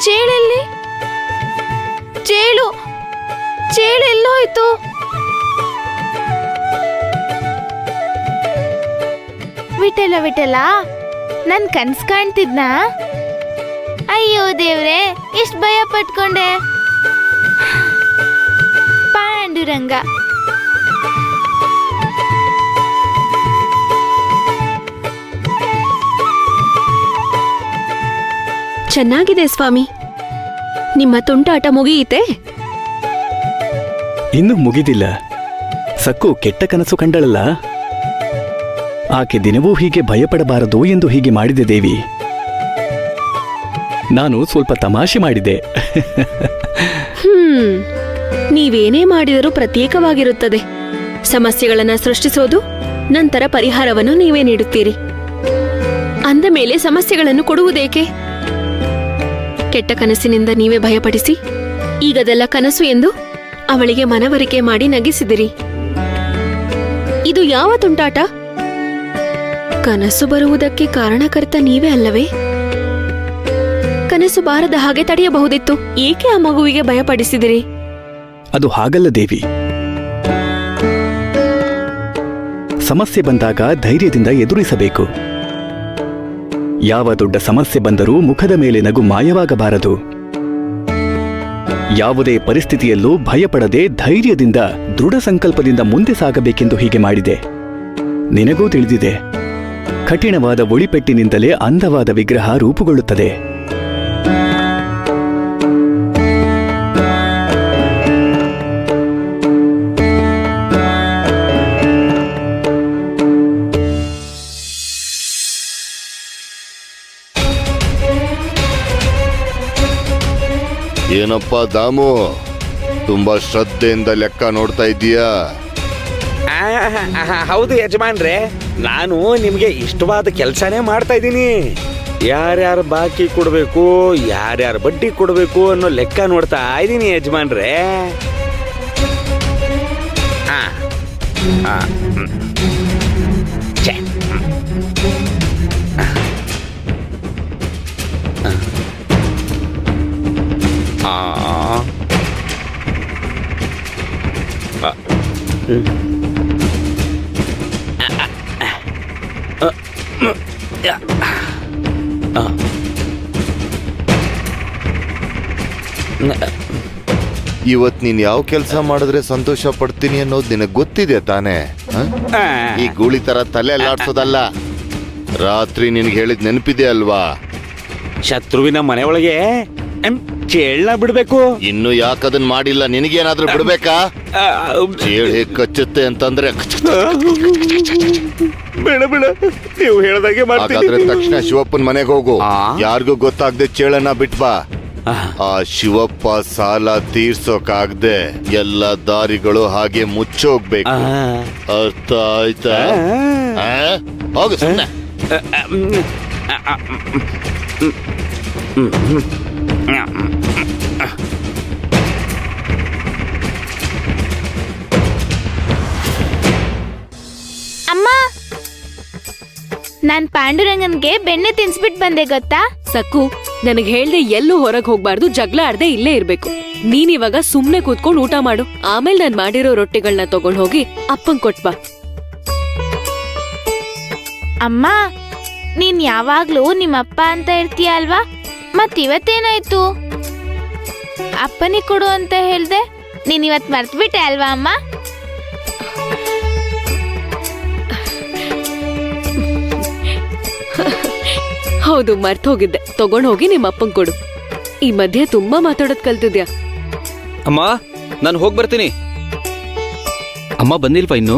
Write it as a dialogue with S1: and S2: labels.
S1: ಚೇಳೆಲ್ಲಿ? ಚೇಳು ಎಲ್ಲೋಯ್ತು? ವಿಠಲ ನನ್ ಕನ್ಸ್ ಕಾಣ್ತಿದ್ನಾ? ಅಯ್ಯೋ ದೇವ್ರೆ, ಎಷ್ಟ್ ಭಯ ಪಟ್ಕೊಂಡೆ. ಪಾಂಡುರಂಗ.
S2: ಚೆನ್ನಾಗಿದೆ ಸ್ವಾಮಿ. ನಿಮ್ಮ ತುಂಟಾಟ ಮುಗಿಯಿತೆ?
S3: ಇನ್ನೂ ಮುಗಿದಿಲ್ಲ. ಸಕ್ಕು ಕೆಟ್ಟ ಕನಸು ಕಂಡಳಲ್ಲ, ಆಕೆ ದಿನವೂ ಹೀಗೆ ಭಯಪಡಬಾರದು ಎಂದು ಹೀಗೆ ಮಾಡಿದೆ ದೇವಿ. ನಾನು ಸ್ವಲ್ಪ ತಮಾಷೆ ಮಾಡಿದೆ.
S2: ನೀವೇನೇ ಮಾಡಿದರೂ ಪ್ರತ್ಯೇಕವಾಗಿರುತ್ತದೆ. ಸಮಸ್ಯೆಗಳನ್ನ ಸೃಷ್ಟಿಸೋದು, ನಂತರ ಪರಿಹಾರವನ್ನು ನೀವೇ ನೀಡುತ್ತೀರಿ. ಅಂದ ಮೇಲೆ ಸಮಸ್ಯೆಗಳನ್ನು ಕೊಡುವುದೇಕೆ? ಕೆಟ್ಟ ಕನಸಿನಿಂದ ನೀವೇ ಭಯಪಡಿಸಿ ಈಗದೆಲ್ಲ ಕನಸು ಎಂದು ಅವಳಿಗೆ ಮನವರಿಕೆ ಮಾಡಿ ನಗಿಸಿದಿರಿ. ಇದು ಯಾವ ತುಂಟಾಟ? ಕನಸು ಬರುವುದಕ್ಕೆ ಕಾರಣಕರ್ತ ನೀವೇ ಅಲ್ಲವೇ? ಕನಸು ಬಾರದ ಹಾಗೆ ತಡೆಯಬಹುದಿತ್ತು. ಏಕೆ ಆ ಮಗುವಿಗೆ ಭಯಪಡಿಸಿದಿರಿ?
S3: ಅದು ಹಾಗಲ್ಲ ದೇವಿ. ಸಮಸ್ಯೆ ಬಂದಾಗ ಧೈರ್ಯದಿಂದ ಎದುರಿಸಬೇಕು. ಯಾವ ದೊಡ್ಡ ಸಮಸ್ಯೆ ಬಂದರೂ ಮುಖದ ಮೇಲೆ ನಗು ಮಾಯವಾಗಬಾರದು. ಯಾವುದೇ ಪರಿಸ್ಥಿತಿಯಲ್ಲೂ ಭಯಪಡದೆ ಧೈರ್ಯದಿಂದ ದೃಢ ಸಂಕಲ್ಪದಿಂದ ಮುಂದೆ ಸಾಗಬೇಕೆಂದು ಹೀಗೆ ಮಾಡಿದೆ. ನಿನಗೂ ತಿಳಿದಿದೆ, ಕಠಿಣವಾದ ಒಳಿಪೆಟ್ಟಿನಿಂದಲೇ ಅಂದವಾದ ವಿಗ್ರಹ ರೂಪುಗೊಳ್ಳುತ್ತದೆ.
S4: ಏನಪ್ಪ ದಾಮು, ತುಂಬಾ ಶ್ರದ್ಧೆಯಿಂದ ಲೆಕ್ಕ ನೋಡ್ತಾ ಇದ್ದೀಯಾ?
S5: ಹೌದು ಯಜಮಾನ್ರೆ, ನಾನು ನಿಮ್ಗೆ ಇಷ್ಟವಾದ ಕೆಲಸನೇ ಮಾಡ್ತಾ ಇದ್ದೀನಿ. ಯಾರ್ಯಾರು ಬಾಕಿ ಕೊಡ್ಬೇಕು, ಯಾರ್ಯಾರು ಬಡ್ಡಿ ಕೊಡ್ಬೇಕು ಅನ್ನೋ ಲೆಕ್ಕ ನೋಡ್ತಾ ಇದ್ದೀನಿ ಯಜಮಾನ್ರೆ.
S4: ಇವತ್ ನೀನ್ ಯಾವ ಕೆಲಸ ಮಾಡಿದ್ರೆ ಸಂತೋಷ ಪಡ್ತೀನಿ ಅನ್ನೋದು ನಿನಗ್ ಗೊತ್ತಿದೆ ತಾನೇ? ಈ ಗೂಳಿ ತರ ತಲೆ ಅಲ್ಲಾಡ್ಸೋದಲ್ಲ. ರಾತ್ರಿ ನಿನ್ಗೆ ಹೇಳಿದ್ ನೆನಪಿದೆ ಅಲ್ವಾ?
S5: ಶತ್ರುವಿನ ಮನೆಯೊಳಗೆ ಚೇಳ್ನ ಬಿಡ್ಬೇಕು.
S4: ಇನ್ನು ಯಾಕದನ್ ಮಾಡಿಲ್ಲ? ನಿನಗೇನಾದ್ರೂ ಬಿಡ್ಬೇಕಾ? ಚೇಳು ಹೇಗ್ ಕಚ್ಚುತ್ತೆ ಅಂತಂದ್ರೆ
S5: ಬೇಡ ಬೇಡ, ನೀವು ಹೇಳ್ದಾಗೆ
S4: ಹಾಗಾದ್ರೆ ತಕ್ಷಣ ಶಿವಪ್ಪನ ಮನೆಗೆ ಹೋಗು. ಯಾರಿಗೂ ಗೊತ್ತಾಗ್ದೆ ಚೇಳನ್ನ ಬಿಟ್ಬಾ. ಆ ಶಿವಪ್ಪ ಸಾಲ ತೀರ್ಸೋಕಾಗ್ದೆ ಎಲ್ಲ ದಾರಿಗಳು ಹಾಗೆ ಮುಚ್ಚೋಗ್ಬೇಕು. ಅರ್ಥ ಆಯ್ತಾ? ಹೋಗು ಸುಮ್ಮನೆ.
S1: ಅಮ್ಮ, ನಾನ್ ಪಾಂಡುರಂಗನ್ಗೆ ಬೆಣ್ಣೆ ತಿನ್ಸ್ಬಿಟ್ ಬಂದೆ ಗೊತ್ತಾ?
S2: ಸಕ್ಕು, ನನಗ್ ಹೇಳ್ದೆ ಎಲ್ಲೂ ಹೊರಗ್ ಹೋಗ್ಬಾರ್ದು, ಜಗಳ ಆಡ್ದೆ ಇಲ್ಲೇ ಇರ್ಬೇಕು. ನೀನಿವಾಗ ಸುಮ್ನೆ ಕೂತ್ಕೊಂಡು ಊಟ ಮಾಡು. ಆಮೇಲೆ ನಾನ್ ಮಾಡಿರೋ ರೊಟ್ಟಿಗಳನ್ನ ತಗೊಂಡ್ ಹೋಗಿ ಅಪ್ಪಂಗ್ ಕೊಟ್ಬಾ.
S1: ಅಮ್ಮ, ನೀನ್ ಯಾವಾಗ್ಲೂ ನಿಮ್ಮಪ್ಪ ಅಂತ ಇರ್ತೀಯ ಅಲ್ವಾ? ಮತ್ತಿವತ್ತೇನಾಯ್ತು? ಅಪ್ಪನಿಗೆ ಕೊಡು ಅಂತ ಹೇಳ್ದೆ, ನೀನ್ ಇವತ್ ಮರ್ತ್ಬಿಟ್ಟೆ ಅಲ್ವಾ ಅಮ್ಮ?
S2: ಹೌದು, ಮರ್ತ್ ಹೋಗಿದ್ದೆ. ತಗೊಂಡ್ ಹೋಗಿ ನಿಮ್ಮ ಅಪ್ಪಂಗ್ ಕೊಡು. ಈ ಮಧ್ಯೆ ತುಂಬಾ ಮಾತಾಡೋದ್ ಕಲ್ತಿದ್ಯಾ.
S6: ಅಮ್ಮ, ನಾನು ಹೋಗ್ ಬರ್ತೀನಿ. ಅಮ್ಮ ಬಂದಿಲ್ವಾ ಇನ್ನು?